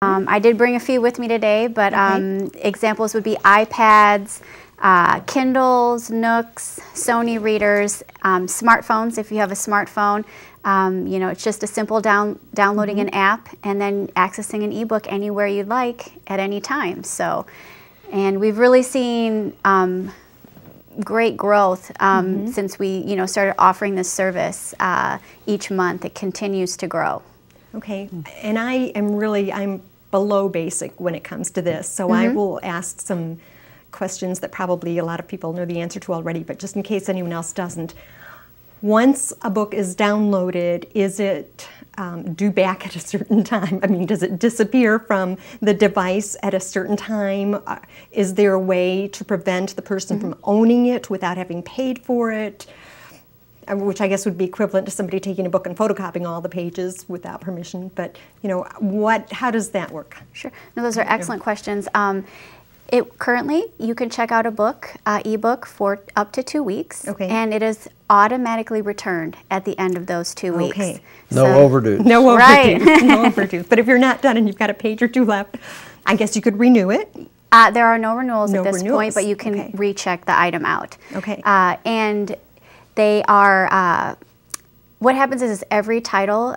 I did bring a few with me today, but examples would be iPads, Kindles, Nooks, Sony readers, smartphones if you have a smartphone. You know, it's just a simple downloading an app and then accessing an ebook anywhere you'd like at any time. So, and we've really seen great growth since we, started offering this service each month. It continues to grow. Okay, and I'm below basic when it comes to this, so I will ask some questions that probably a lot of people know the answer to already, but just in case anyone else doesn't. Once a book is downloaded, is it due back at a certain time? I mean, does it disappear from the device at a certain time? Is there a way to prevent the person from owning it without having paid for it? Which I guess would be equivalent to somebody taking a book and photocopying all the pages without permission. But how does that work? Sure. No, those are excellent questions. Currently, you can check out a book, ebook, for up to 2 weeks, and it is automatically returned at the end of those 2 weeks. Okay. No overdue. No overdue. Right. No overdue. But if you're not done and you've got a page or two left, I guess you could renew it. There are no renewals at this point, but you can recheck the item out. Okay. And they are, what happens is every title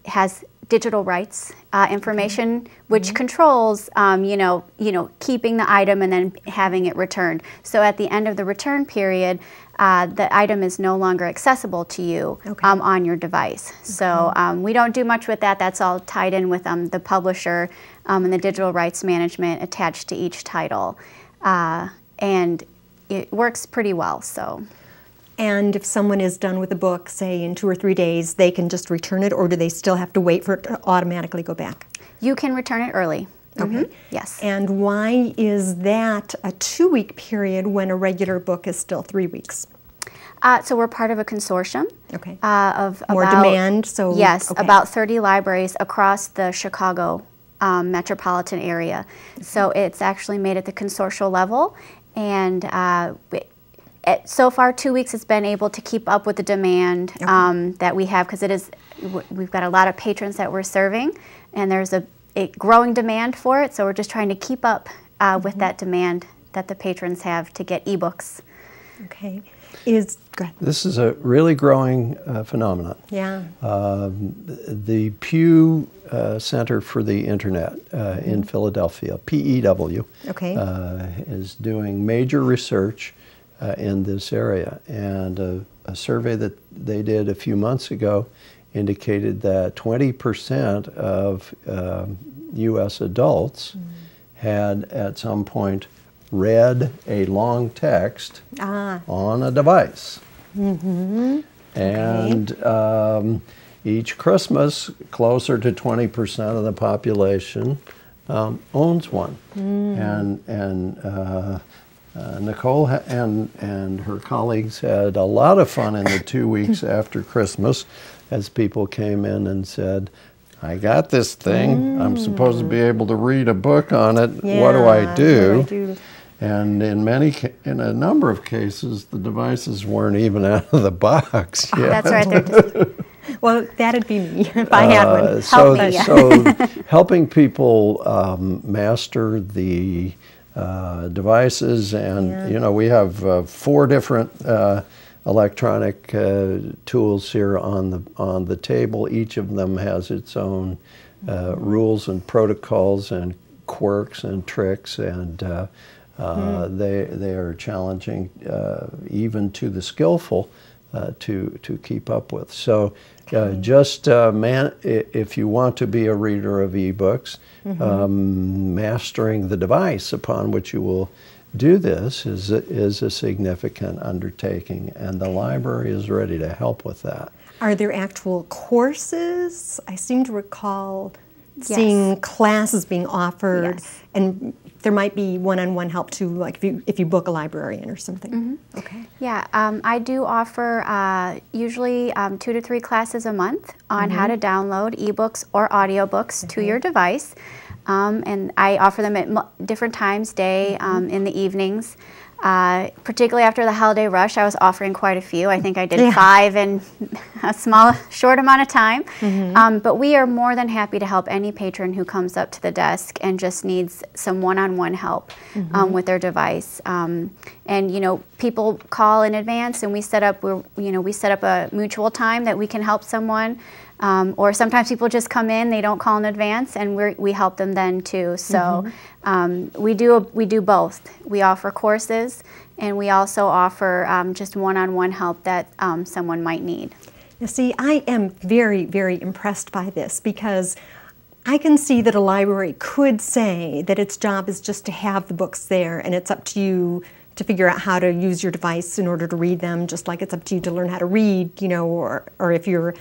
has digital rights information, which controls, keeping the item and then having it returned. So at the end of the return period, the item is no longer accessible to you on your device. So we don't do much with that. That's all tied in with the publisher and the digital rights management attached to each title. And it works pretty well. So. And if someone is done with a book, say in 2 or 3 days, they can just return it, or do they still have to wait for it to automatically go back? You can return it early. Okay. Yes. And why is that a 2-week period when a regular book is still 3 weeks? So we're part of a consortium of more demand. So yes, about 30 libraries across the Chicago metropolitan area. So it's actually made at the consortial level, and so far 2 weeks has been able to keep up with the demand that we have, because we've got a lot of patrons that we're serving, and there's a growing demand for it. So we're just trying to keep up with that demand that the patrons have to get ebooks. Okay. Go ahead. This is a really growing phenomenon. Yeah. The Pew Center for the Internet in Philadelphia, PEW, is doing major research in this area, and a survey that they did a few months ago indicated that 20% of U.S. adults had at some point read a long text on a device. And each Christmas, closer to 20% of the population owns one. And Nicole and her colleagues had a lot of fun in the 2 weeks after Christmas as people came in and said, I got this thing, I'm supposed to be able to read a book on it, what do I do? And in a number of cases, the devices weren't even out of the box yet. That's right. Well, that'd be me if I had one. So helping people master the devices, and we have 4 different electronic tools here on the table. Each of them has its own rules and protocols and quirks and tricks, and they are challenging even to the skillful to keep up with. So if you want to be a reader of ebooks, mastering the device upon which you will do this is a significant undertaking, and the library is ready to help with that. Are there actual courses? I seem to recall seeing classes being offered, and there might be one-on-one help too, like if you book a librarian or something. Okay. Yeah, I do offer usually 2 to 3 classes a month on how to download ebooks or audiobooks to your device. And I offer them at different times, in the evenings. Particularly after the holiday rush, I was offering quite a few. I think I did Yeah. 5 in a short amount of time. But we are more than happy to help any patron who comes up to the desk and just needs some one-on-one help with their device. And you know, people call in advance, and we set up a mutual time that we can help someone. Or sometimes people just come in, they don't call in advance, and we help them then too. So we do both. We offer courses, and we also offer just one-on-one help that someone might need. You see, I am very, very impressed by this, because I can see that a library could say that its job is just to have the books there, and it's up to you to figure out how to use your device in order to read them, just like it's up to you to learn how to read, you know, or if you're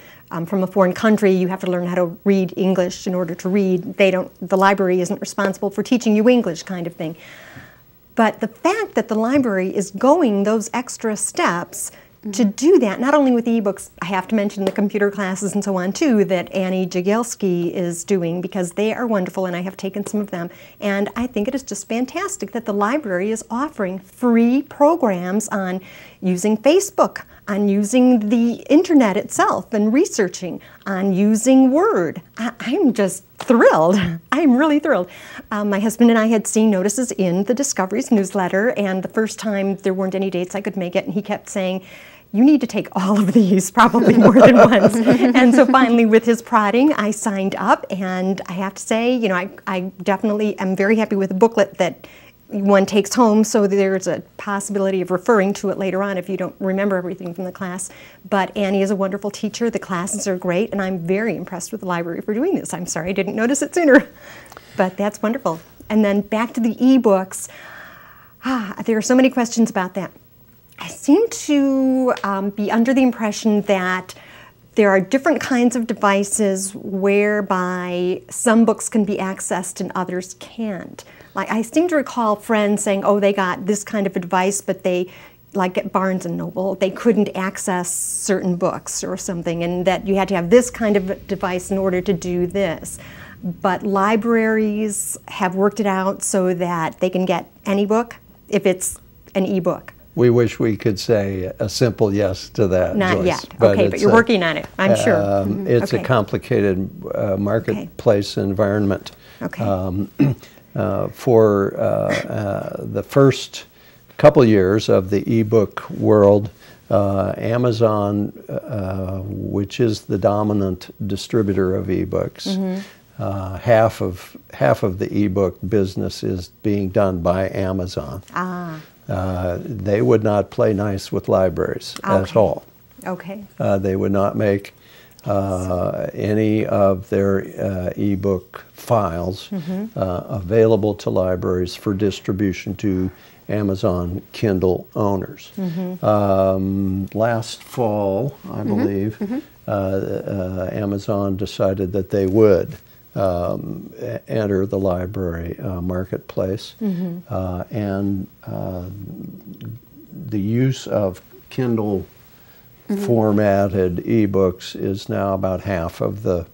from a foreign country, you have to learn how to read English in order to read. The library isn't responsible for teaching you English, kind of thing. But the fact that the library is going those extra steps to do that, not only with ebooks, I have to mention the computer classes and so on too, that Annie Jagielski is doing, because they are wonderful, and I have taken some of them. And I think it is just fantastic that the library is offering free programs on using Facebook, on using the internet itself and researching, on using Word. I'm just thrilled. I'm really thrilled. My husband and I had seen notices in the Discoveries newsletter, and the first time there weren't any dates I could make it, and he kept saying, you need to take all of these, probably more than once. And so finally, with his prodding, I signed up, and I have to say, you know, I definitely am very happy with the booklet that one takes home, so there's a possibility of referring to it later on if you don't remember everything from the class. But Annie is a wonderful teacher, the classes are great, and I'm very impressed with the library for doing this. I'm sorry I didn't notice it sooner, but that's wonderful. And then back to the ebooks. There are so many questions about that. I seem to be under the impression that there are different kinds of devices whereby some books can be accessed and others can't. Like, I seem to recall friends saying, oh, they got this kind of a device, but they, like at Barnes & Noble, they couldn't access certain books or something, and that you had to have this kind of device in order to do this. But libraries have worked it out so that they can get any book if it's an ebook. We wish we could say a simple yes to that, Not Joyce, yet. Okay, but you're working on it, I'm sure. It's Okay. a complicated marketplace environment. Okay. For the first couple years of the ebook world, Amazon, which is the dominant distributor of ebooks, half of the ebook business is being done by Amazon. They would not play nice with libraries at all. Okay. They would not make any of their ebook files available to libraries for distribution to Amazon Kindle owners. Last fall, I believe, Amazon decided that they would enter the library marketplace, and the use of Kindle formatted ebooks is now about half of the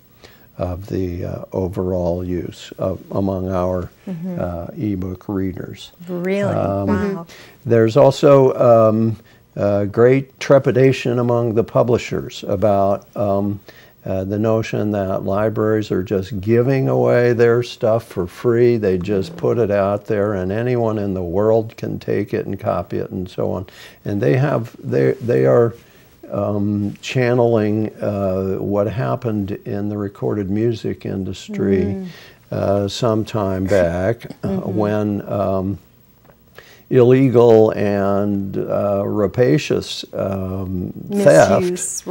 overall use among our ebook readers. Really? Wow. There's also great trepidation among the publishers about the notion that libraries are just giving away their stuff for free. They just put it out there, and anyone in the world can take it and copy it and so on. And they are channeling what happened in the recorded music industry some time back when illegal and rapacious theft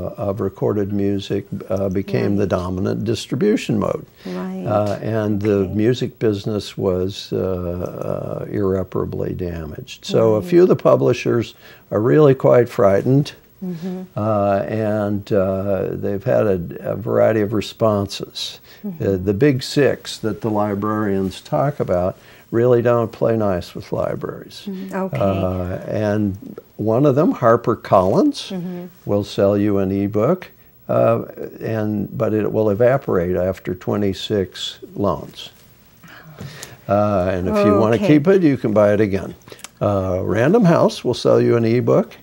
of recorded music became the dominant distribution mode. And the music business was irreparably damaged. So a few of the publishers are really quite frightened, and they've had a variety of responses. The big six that the librarians talk about really don't play nice with libraries. And one of them, HarperCollins, will sell you an ebook, but it will evaporate after 26 loans. And if you want to keep it, you can buy it again. Random House will sell you an ebook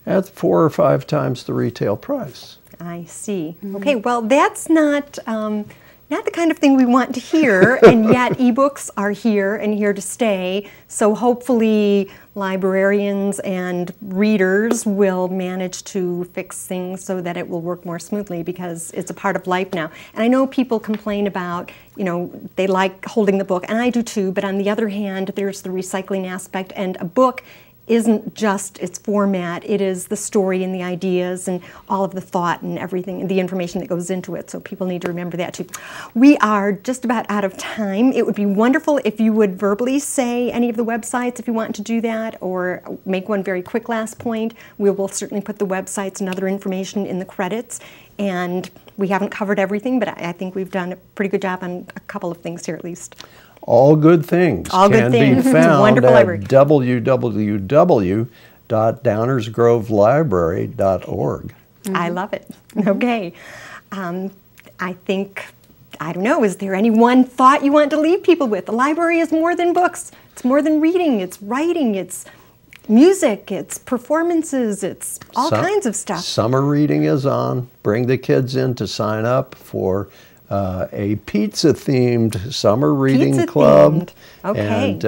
at 4 or 5 times the retail price. I see. Okay, well, that's not the kind of thing we want to hear, and yet ebooks are here and here to stay. So hopefully librarians and readers will manage to fix things so that it will work more smoothly, because it's a part of life now. And I know people complain about, they like holding the book, and I do too, but on the other hand, there's the recycling aspect, and a book isn't just its format, it is the story and the ideas and all of the thought and everything and the information that goes into it, so people need to remember that too. We are just about out of time. It would be wonderful if you would verbally say any of the websites if you want to do that, or make one very quick last point. We will certainly put the websites and other information in the credits, and we haven't covered everything, but I think we've done a pretty good job on a couple of things here at least. All good things can be found at www.downersgrovelibrary.org. I love it. Okay. I don't know, is there any one thought you want to leave people with? The library is more than books. It's more than reading. It's writing. It's music. It's performances. It's all kinds of stuff. Summer reading is on. Bring the kids in to sign up for a pizza-themed summer reading club. Okay.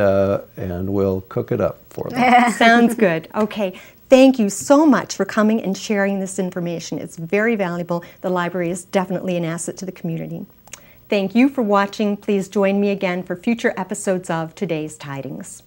And we'll cook it up for them. Sounds good. Okay. Thank you so much for coming and sharing this information. It's very valuable. The library is definitely an asset to the community. Thank you for watching. Please join me again for future episodes of Today's Tidings.